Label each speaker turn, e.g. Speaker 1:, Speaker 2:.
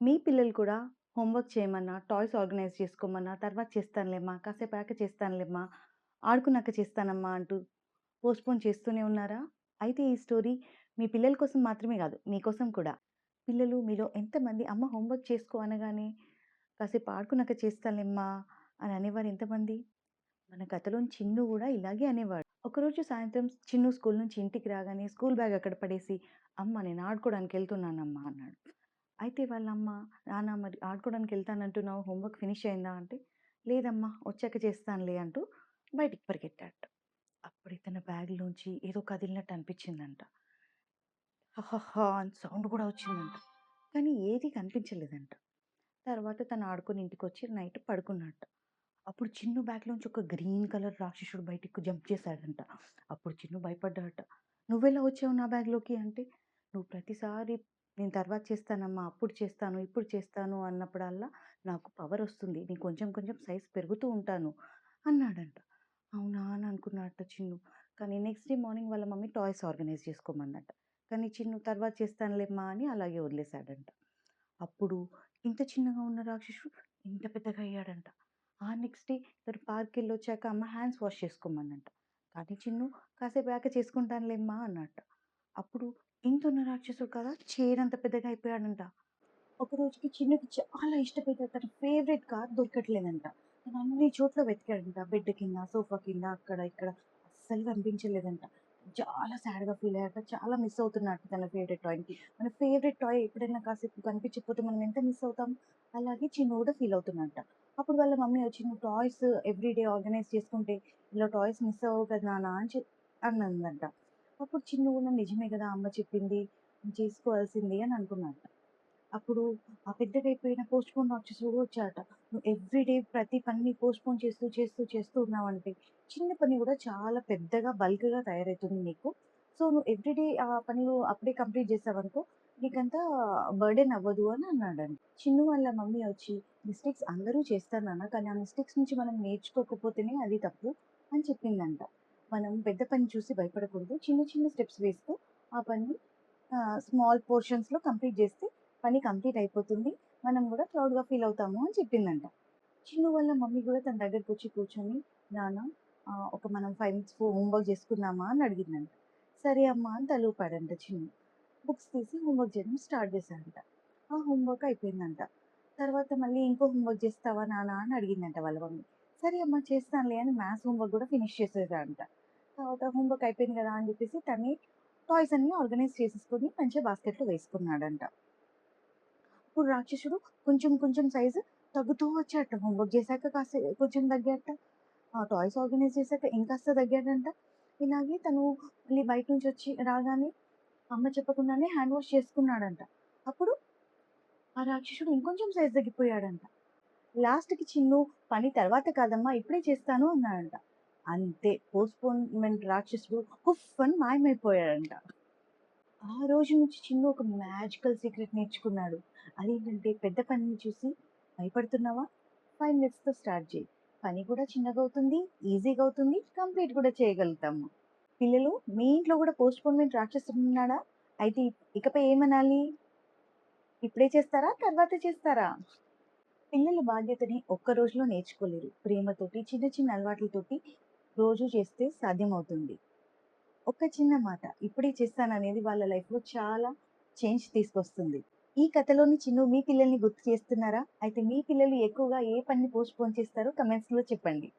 Speaker 1: మీ పిల్లలు కూడా హోంవర్క్ చేయమన్నా, టాయ్స్ ఆర్గనైజ్ చేసుకోమన్నా, తర్వాత చేస్తానులేమ్మా, కాసేపాక చేస్తానులేమ్మా, ఆడుకున్నాక చేస్తానమ్మా అంటూ పోస్ట్‌పోన్ చేస్తూనే ఉన్నారా? అయితే ఈ స్టోరీ మీ పిల్లల కోసం మాత్రమే గాదు, మీకోసం కూడా. పిల్లలు మీలో ఎంతమంది అమ్మ హోంవర్క్ చేసుకో అనగానే, కాసేపు ఆడుకున్నాక చేస్తానులేమ్మా అని అనేవారు ఎంతమంది? మన కథలోని చిన్ను గూడా ఇలాగే అనేవాడు. ఒకరోజు సాయంత్రం చిన్ను స్కూల్ నుంచి ఇంటికి రాగానే స్కూల్ బ్యాగ్ అక్కడ పడేసి, "అమ్మ నేను ఆడుకోవడానికెళ్తున్నానమ్మా" అన్నాడు. అయితే వాళ్ళమ్మ, "నాన్న మరి ఆడుకోవడానికెళ్తానంటున్నావు హోంవర్క్ ఫినిష్ అయిందా?" అంటే, "లేదమ్మా వచ్చాక చేస్తానులే" అంటూ బయటికి పరిగెత్తాడట. అప్పుడు ఇతని బ్యాగ్‌లోంచి ఏదో కదిలినట్టు అనిపించిందంట. హహహా! అని సౌండ్ గూడా వచ్చిందంట. కానీ ఏది కనిపించలేదంట. తర్వాత తను ఆడుకొని ఇంటికొచ్చి నైట్ పడుకున్నాడట. అప్పుడు చిన్ను బ్యాగ్‌లోంచి ఒక గ్రీన్ కలర్ రాక్షసుడు బయటికి జంప్ చేశాడంట. అప్పుడు చిన్ను భయపడ్డాడట. "నువ్వెలా వచ్చావు నా బ్యాగ్‌లోకి" అంటే, "నువ్వు ప్రతిసారి నేను తర్వాత చేస్తానమ్మా, అప్పుడు చేస్తాను, ఇప్పుడు చేస్తాను అన్నప్పుడల్లా నాకు పవరొస్తుంది. నేను కొంచెం కొంచెం సైజ్ పెరుగుతూ ఉంటాను" అన్నాడంట. అవునా అని అనుకున్నాడట చిన్ను. కానీ నెక్స్ట్ డే మార్నింగ్ వాళ్ళ మమ్మీ టాయ్స్ ఆర్గనైజ్ చేసుకోమన్నదట. కానీ చిన్ను తర్వాత చేస్తానులేమ్మా అని అలాగే వదిలేసాడంట. అప్పుడు ఇంత చిన్నగా ఉన్న రాక్షసుడు ఇంత పెద్దగా అయ్యాడంట. ఆ నెక్స్ట్ డే తను పార్క్‌కెళ్ళొచ్చాక అమ్మ హ్యాండ్స్ వాష్ చేసుకోమనంట. కానీ చిన్ను కాసేపయ్యాక చేసుకుంటానులేమ్మా అన్నట్ట. అప్పుడు ఇంతున్న రాక్షసుడు కదా! చేరంత పెద్దగా అయిపోయాడంట. ఒక రోజుకి చిన్నుకి చాలా ఇష్టమైన తన ఫేవరెట్ కార్ దొరకట్లేదంట. తను అన్ని చోట్ల వెతికాడంట. బెడ్ కింద, సోఫా కింద, అక్కడ, ఇక్కడ అస్సలు కనిపించలేదంట. చాలా సాడ్‌గా ఫీల్ అయ్యాక చాలా మిస్ అవుతున్నాడట తన ఫేవరెట్ టాయ్‌ని. మన ఫేవరెట్ టాయ్ ఎప్పుడైనా కాసేపు కనిపించకపోతే మనం ఎంత మిస్ అవుతాం? అలాగే చిన్ను కూడా ఫీల్ అవుతున్నాడట. అప్పుడు వాళ్ళ మమ్మీ వచ్చి, "నువ్వు టాయ్స్ ఎవ్రీ డే ఆర్గనైజ్ చేసుకుంటే ఇలా టాయ్స్ మిస్ అవ్వవు కదా నాన్న" అన్నదంట. అప్పుడు చిన్ను కూడా నిజమే కదా అమ్మ చెప్పింది. చేసుకోవాల్సింది అని అనుకున్నాడట. అప్పుడు ఆ పెద్దగయిపోయిన పోస్ట్‌పోన్ రాక్షసుడు వచ్చాడట. "నువ్వు ఎవ్రీ డే ప్రతి పనిని పోస్ట్‌పోన్ చేస్తూ, చేస్తూ, చేస్తూ ఉన్నావంటే, చిన్న పని గూడా చాలా పెద్దగా, బల్క్‌గా తయారైతుంది నీకు. సో, నువ్వు ఎవ్రీ డే ఆ పనులు అప్పుడే కంప్లీట్ చేసావనుకో, నీకంత బర్డెన్ అవ్వదు" అని అన్నాడంట. చిన్ను వాళ్ళ మమ్మీ వచ్చి, "మిస్టేక్స్ అందరూ చేస్తారు నాన్న. కానీ ఆ మిస్టేక్స్ నుంచి మనం నేర్చుకోకపోతేనే అది తప్పు" అని చెప్పిందంట. మనం పెద్ద పని చూసి భయపడకూడదు. చిన్న, చిన్న స్టెప్స్ వేస్తూ ఆ పనిని స్మాల్ పోర్షన్స్‌లో కంప్లీట్ చేస్తే పని కంప్లీట్ అయిపోతుంది. మనం గూడా ప్రౌడ్‌గా ఫీల్ అవుతాము అని చెప్పిందంట. చిన్ను వాళ్ళ మమ్మీ గూడా తన దగ్గరకొచ్చి కూర్చొని, నాన్న ఒక మనం 5 మినిట్స్ హోంవర్క్ చేసుకుందామా అని అడిగిందంట. సరే అమ్మా అని తలూపాడంట చిన్ను. బుక్స్ తీసి హోంవర్క్ చేయడం స్టార్ట్ చేశాడంట. ఆ హోంవర్క్ అయిపోయిందంట. తర్వాత మళ్ళీ ఇంకో హోంవర్క్ చేస్తావా నాన్న అని అడిగిందంట వాళ్ళ మమ్మీ. సరే అమ్మా చేస్తానులే అని మ్యాథ్స్ హోంవర్క్ గూడా ఫినిష్ చేసేసాడంట. తర్వాత హోంవర్క్ అయిపోయింది గదా అని జెప్పేసి తనే టాయ్స్ అన్నీ ఆర్గనైజ్ చేసేసుకొని మంచిగా బాస్కెట్‌లో వేసుకున్నాడంట. ఇప్పుడు రాక్షసుడు కొంచెం కొంచెం సైజు తగ్గుతూ వచ్చాడట. హోంవర్క్ చేశాక కొంచెం తగ్గాడట. టాయ్స్ ఆర్గనైజ్ చేశాక ఇంకాస్త తగ్గాడంట. ఇలాగే తను మళ్ళీ బయట నుంచొచ్చి రాగానే అమ్మ చెప్పకుండానే హ్యాండ్ వాష్ చేసుకున్నాడంట. అప్పుడు ఆ రాక్షసుడు ఇంకొంచెం సైజ్ తగ్గిపోయాడంట. లాస్ట్‌కి చిన్ను పని తర్వాత కాదమ్మా ఇప్పుడే చేస్తాను అన్నాడంట. అంతే పోస్ట్‌పోన్‌మెంట్ రాక్షసుడు హుఫ్ అని మాయమైపోయాడంట. ఆ రోజు నుంచి చిన్ను ఒక మ్యాజికల్ సీక్రెట్ నేర్చుకున్నాడు. అదేంటంటే పెద్ద పనిని చూసి భయపడుతున్నావా? 5 మినిట్స్‌తో స్టార్ట్ చెయ్యి. పని కూడా చిన్నగవుతుంది, ఈజీగా అవుతుంది, కంప్లీట్ కూడా చేయగలుగుతాము. పిల్లలు మీ ఇంట్లో కూడా పోస్ట్‌పోన్‌మెంట్ రాక్షసుడున్నాడా? అయితే ఇకపై ఏమనాలి? ఇప్పుడే చేస్తారా? తర్వాత చేస్తారా? పిల్లల బాధ్యతని ఒక్క రోజులో నేర్చుకోలేరు. ప్రేమతోటి, చిన్న చిన్న అలవాట్లతోటి రోజు చేస్తే సాధ్యమవుతుంది. ఒక చిన్న మాట ఇప్పుడే చేస్తాననేది వాళ్ళ లైఫ్‌లో చాలా చేంజ్ తీసుకొస్తుంది. ఈ కథలోని చిన్ను మీ పిల్లల్ని గుర్తు చేస్తున్నారా? అయితే మీ పిల్లలు ఎక్కువగా ఏ పనిని పోస్ట్‌పోన్ చేస్తారో కామెంట్స్‌లో చెప్పండి.